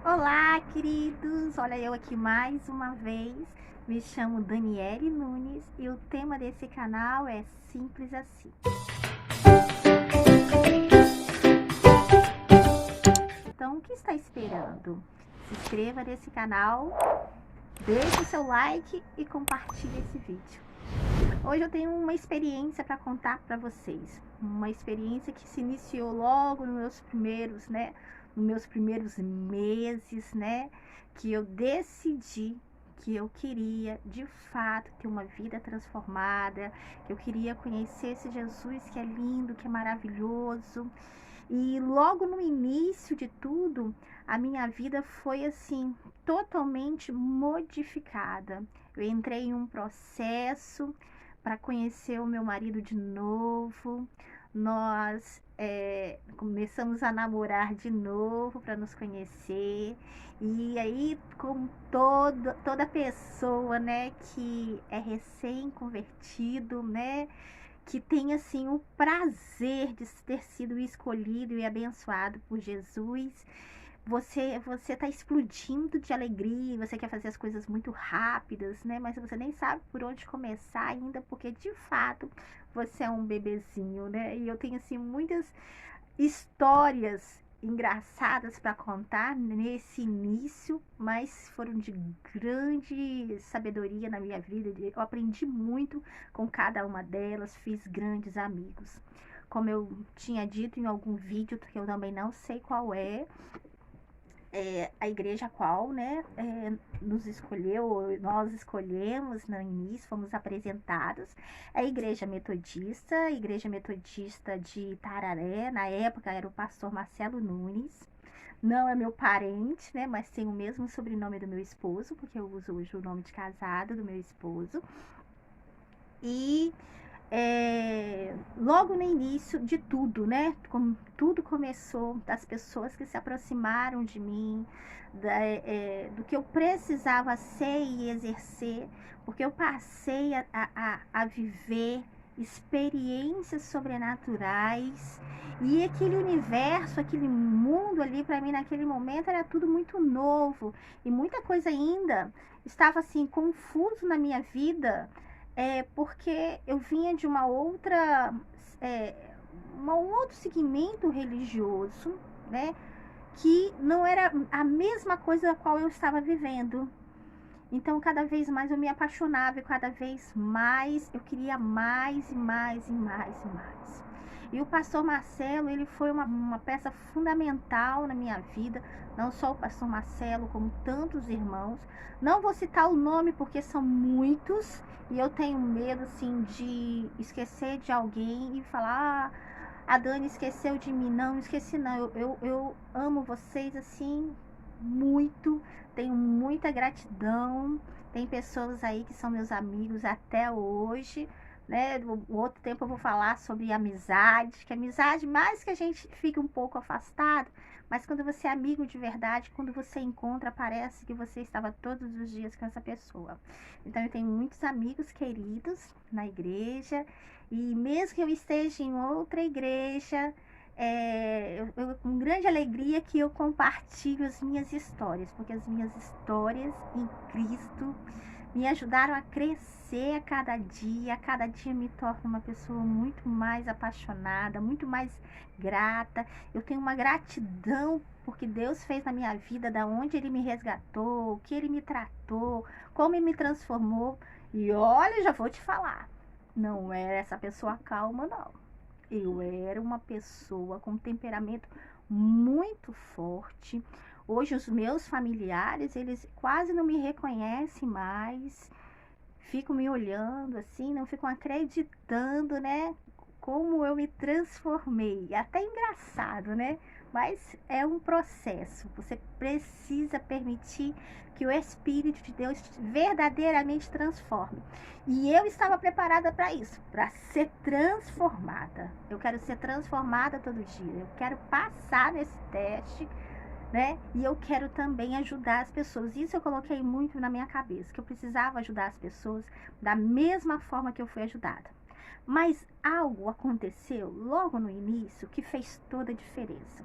Olá, queridos! Olha eu aqui mais uma vez. Me chamo Daniele Nunes e o tema desse canal é simples assim. Então, o que está esperando? Se inscreva nesse canal, deixe o seu like e compartilhe esse vídeo. Hoje eu tenho uma experiência para contar para vocês. Uma experiência que se iniciou logo nos meus primeiros meses, né? Que eu decidi que eu queria, de fato, ter uma vida transformada, que eu queria conhecer esse Jesus que é lindo, que é maravilhoso. E logo no início de tudo, a minha vida foi assim, totalmente modificada. Eu entrei em um processo para conhecer o meu marido de novo. Nós começamos a namorar de novo para nos conhecer. E aí, como toda pessoa, né, que é recém-convertido, né, que tem assim o prazer de ter sido escolhido e abençoado por Jesus, você tá explodindo de alegria, você quer fazer as coisas muito rápidas, né? Mas você nem sabe por onde começar ainda, porque de fato você é um bebezinho, né? E eu tenho assim muitas histórias engraçadas para contar nesse início, mas foram de grande sabedoria na minha vida. Eu aprendi muito com cada uma delas, fiz grandes amigos. Como eu tinha dito em algum vídeo, que eu também não sei qual a igreja a qual, né, nos escolheu, nós escolhemos no início, fomos apresentados, a Igreja Metodista de Itararé. Na época era o pastor Marcelo Nunes. Não é meu parente, né, mas tem o mesmo sobrenome do meu esposo, porque eu uso hoje o nome de casado do meu esposo. E logo no início de tudo, né? Como tudo começou, das pessoas que se aproximaram de mim, do que eu precisava ser e exercer, porque eu passei a viver experiências sobrenaturais, e aquele universo, aquele mundo ali para mim naquele momento era tudo muito novo, e muita coisa ainda estava assim confuso na minha vida, porque eu vinha de é, um outro segmento religioso, né? Que não era a mesma coisa a qual eu estava vivendo. Então, cada vez mais eu me apaixonava e cada vez mais eu queria mais e mais e mais e mais. E o pastor Marcelo, ele foi uma peça fundamental na minha vida, não só o pastor Marcelo, como tantos irmãos. Não vou citar o nome porque são muitos e eu tenho medo, assim, de esquecer de alguém e falar: a Dani esqueceu de mim. Não esqueci não, eu amo vocês, assim, muito, tenho muita gratidão. Tem pessoas aí que são meus amigos até hoje, né? O outro tempo eu vou falar sobre amizade, que amizade, mais que a gente fique um pouco afastado, mas quando você é amigo de verdade, quando você encontra, parece que você estava todos os dias com essa pessoa. Então eu tenho muitos amigos queridos na igreja, e mesmo que eu esteja em outra igreja, com grande alegria que eu compartilho as minhas histórias, porque as minhas histórias em Cristo me ajudaram a crescer a cada dia me torno uma pessoa muito mais apaixonada, muito mais grata. Eu tenho uma gratidão porque Deus fez na minha vida, da onde Ele me resgatou, o que Ele me tratou, como Ele me transformou. E olha, já vou te falar, não era essa pessoa calma, não. Eu era uma pessoa com temperamento muito forte. Hoje os meus familiares, eles quase não me reconhecem mais. Ficam me olhando assim, não ficam acreditando, né? Como eu me transformei. Até engraçado, né? Mas é um processo. Você precisa permitir que o Espírito de Deus verdadeiramente transforme. E eu estava preparada para isso, para ser transformada. Eu quero ser transformada todo dia. Eu quero passar nesse teste, né? E eu quero também ajudar as pessoas. Isso eu coloquei muito na minha cabeça, que eu precisava ajudar as pessoas da mesma forma que eu fui ajudada. Mas algo aconteceu logo no início que fez toda a diferença.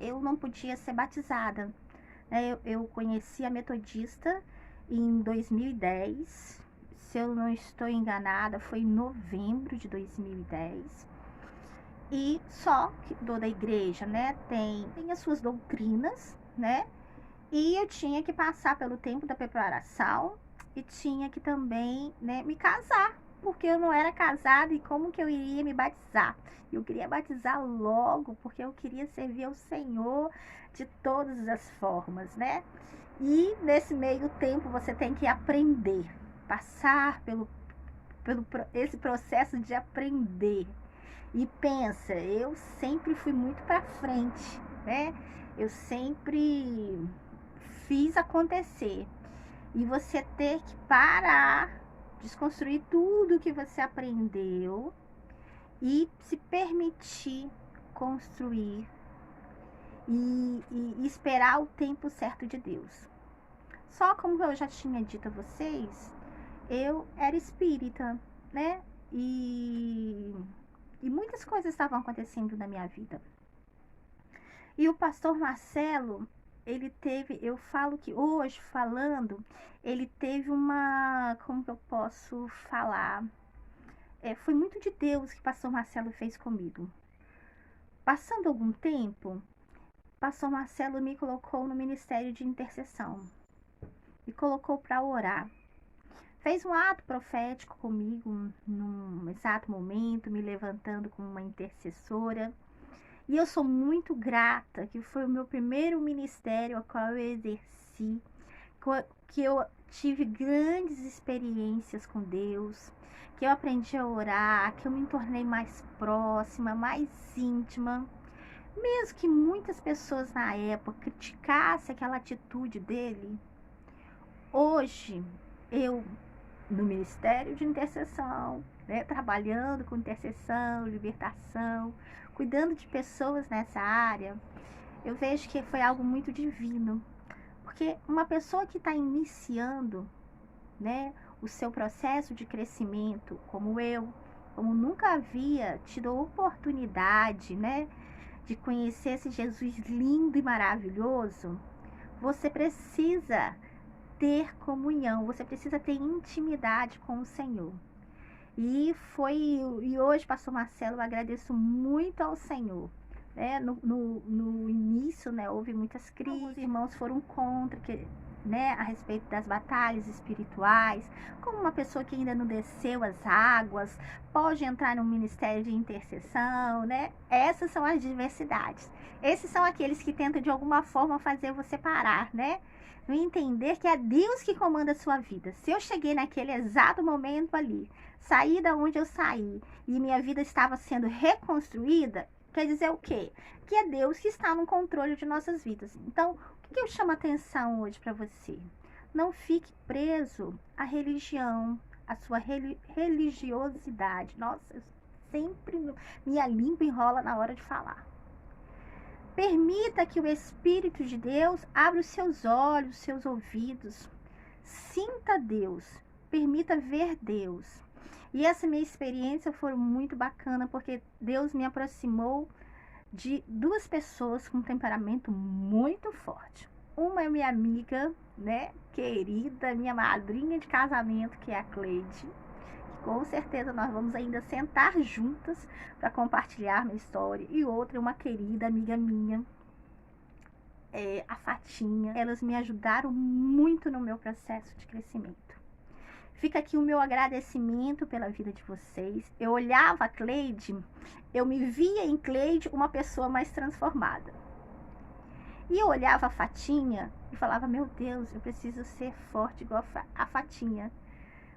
Eu não podia ser batizada. Eu conheci a Metodista em 2010. Se eu não estou enganada, foi em novembro de 2010. E só que da igreja, né, tem as suas doutrinas, né? E eu tinha que passar pelo tempo da preparação e tinha que também, né, me casar, porque eu não era casada e como que eu iria me batizar? Eu queria batizar logo, porque eu queria servir ao Senhor de todas as formas, né? E nesse meio tempo você tem que aprender, passar pelo esse processo de aprender. E pensa, eu sempre fui muito para frente, né? Eu sempre fiz acontecer. E você ter que parar, desconstruir tudo que você aprendeu e se permitir construir e esperar o tempo certo de Deus. Só como eu já tinha dito a vocês, eu era espírita, né? E muitas coisas estavam acontecendo na minha vida. E o pastor Marcelo, ele teve, eu falo que hoje, falando, ele teve uma, como que eu posso falar? Foi muito de Deus que o pastor Marcelo fez comigo. Passando algum tempo, o pastor Marcelo me colocou no ministério de intercessão. Me colocou para orar. Fez um ato profético comigo num exato momento, me levantando como uma intercessora. E eu sou muito grata, que foi o meu primeiro ministério ao qual eu exerci, que eu tive grandes experiências com Deus, que eu aprendi a orar, que eu me tornei mais próxima, mais íntima. Mesmo que muitas pessoas na época criticassem aquela atitude dele, hoje eu, no Ministério de Intercessão, né, trabalhando com intercessão, libertação, cuidando de pessoas nessa área, eu vejo que foi algo muito divino. Porque uma pessoa que está iniciando, né, o seu processo de crescimento, como nunca havia tido a oportunidade, né, de conhecer esse Jesus lindo e maravilhoso, você precisa ter comunhão, você precisa ter intimidade com o Senhor. E hoje, pastor Marcelo, eu agradeço muito ao Senhor. Né? No início, né, houve muitas crises, alguns irmãos foram contra, né, a respeito das batalhas espirituais, como uma pessoa que ainda não desceu as águas, pode entrar no ministério de intercessão, né? Essas são as diversidades. Esses são aqueles que tentam de alguma forma fazer você parar, né? Entender que é Deus que comanda a sua vida. Se eu cheguei naquele exato momento ali, saí da onde eu saí e minha vida estava sendo reconstruída, quer dizer o quê? Que é Deus que está no controle de nossas vidas. Então, o que eu chamo a atenção hoje para você? Não fique preso à religião, à sua religiosidade. Nossa, sempre minha língua enrola na hora de falar. Permita que o Espírito de Deus abra os seus olhos, os seus ouvidos. Sinta Deus. Permita ver Deus. E essa minha experiência foi muito bacana, porque Deus me aproximou de duas pessoas com um temperamento muito forte. Uma é minha amiga, né, querida, minha madrinha de casamento, que é a Cleide. Com certeza nós vamos ainda sentar juntas para compartilhar minha história. E outra é uma querida amiga minha, a Fatinha. Elas me ajudaram muito no meu processo de crescimento. Fica aqui o meu agradecimento pela vida de vocês. Eu olhava a Cleide, eu me via em Cleide uma pessoa mais transformada. E eu olhava a Fatinha e falava, meu Deus, eu preciso ser forte igual a Fatinha,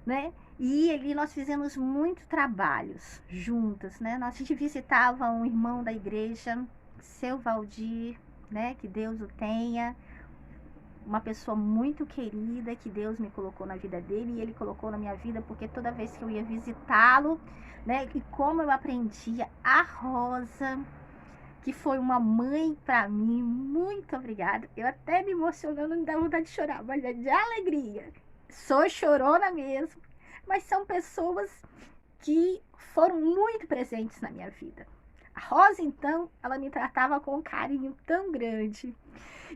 né? E ali nós fizemos muitos trabalhos juntas, né? Nós, a gente visitava um irmão da igreja, seu Valdir, né? Que Deus o tenha. Uma pessoa muito querida, que Deus me colocou na vida dele e ele colocou na minha vida, porque toda vez que eu ia visitá-lo, né? E como eu aprendia, a Rosa, que foi uma mãe para mim, muito obrigada. Eu até me emocionando, não dá vontade de chorar, mas é de alegria. Sou chorona mesmo, mas são pessoas que foram muito presentes na minha vida. A Rosa, então, ela me tratava com um carinho tão grande.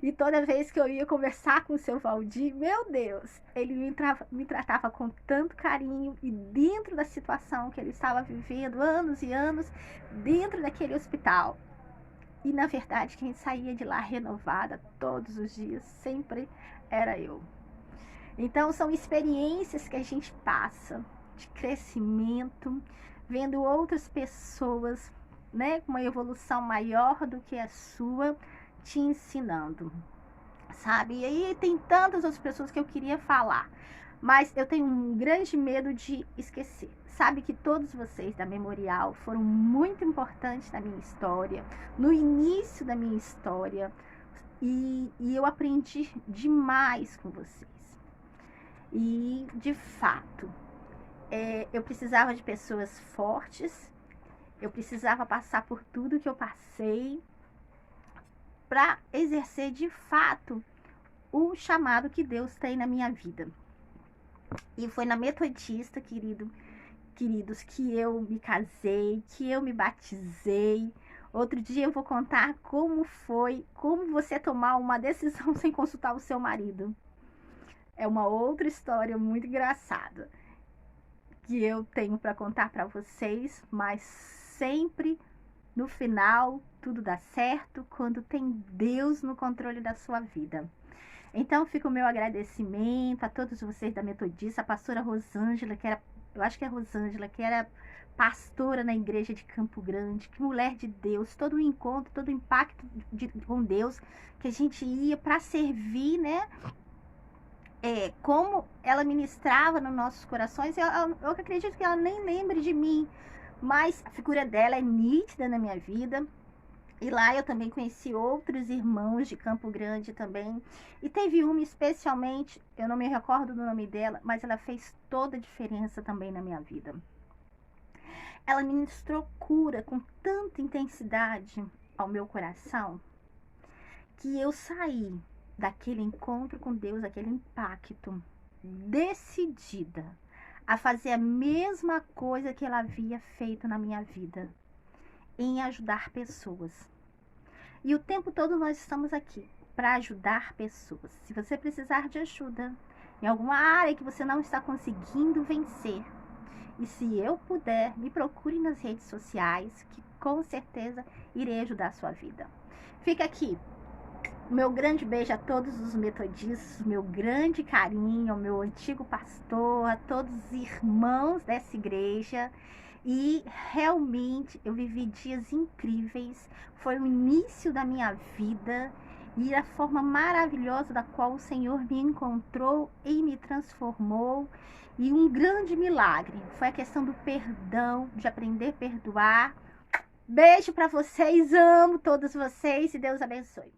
E toda vez que eu ia conversar com o seu Valdir, meu Deus, ele me tratava com tanto carinho, e dentro da situação que ele estava vivendo, anos e anos, dentro daquele hospital. E na verdade, quem saía de lá renovada todos os dias sempre era eu. Então são experiências que a gente passa de crescimento, vendo outras pessoas, né, com uma evolução maior do que a sua, te ensinando, sabe? E aí tem tantas outras pessoas que eu queria falar, mas eu tenho um grande medo de esquecer. Sabe que todos vocês da Memorial foram muito importantes na minha história, no início da minha história, e eu aprendi demais com vocês. E, de fato, eu precisava de pessoas fortes, eu precisava passar por tudo que eu passei para exercer, de fato, o chamado que Deus tem na minha vida. E foi na Metodista, queridos, que eu me casei, que eu me batizei. Outro dia eu vou contar como foi, como você tomar uma decisão sem consultar o seu marido. É uma outra história muito engraçada que eu tenho para contar para vocês, mas sempre no final tudo dá certo quando tem Deus no controle da sua vida. Então fica o meu agradecimento a todos vocês da Metodista, a pastora Rosângela, que era, eu acho que é Rosângela, que era pastora na igreja de Campo Grande, que mulher de Deus, todo o encontro, todo o impacto com Deus, que a gente ia para servir, né? Como ela ministrava nos nossos corações. Eu acredito que ela nem lembre de mim, mas a figura dela é nítida na minha vida. E lá eu também conheci outros irmãos de Campo Grande também. E teve uma especialmente, eu não me recordo do nome dela, mas ela fez toda a diferença também na minha vida. Ela ministrou cura com tanta intensidade ao meu coração, que eu saí daquele encontro com Deus, aquele impacto, decidida a fazer a mesma coisa que ela havia feito na minha vida, em ajudar pessoas. E o tempo todo nós estamos aqui para ajudar pessoas. Se você precisar de ajuda em alguma área que você não está conseguindo vencer, e se eu puder, me procure nas redes sociais, que com certeza irei ajudar a sua vida. Fica aqui meu grande beijo a todos os metodistas, meu grande carinho ao meu antigo pastor, a todos os irmãos dessa igreja. E realmente eu vivi dias incríveis, foi o início da minha vida e a forma maravilhosa da qual o Senhor me encontrou e me transformou. E um grande milagre foi a questão do perdão, de aprender a perdoar. Beijo para vocês, amo todos vocês e Deus abençoe.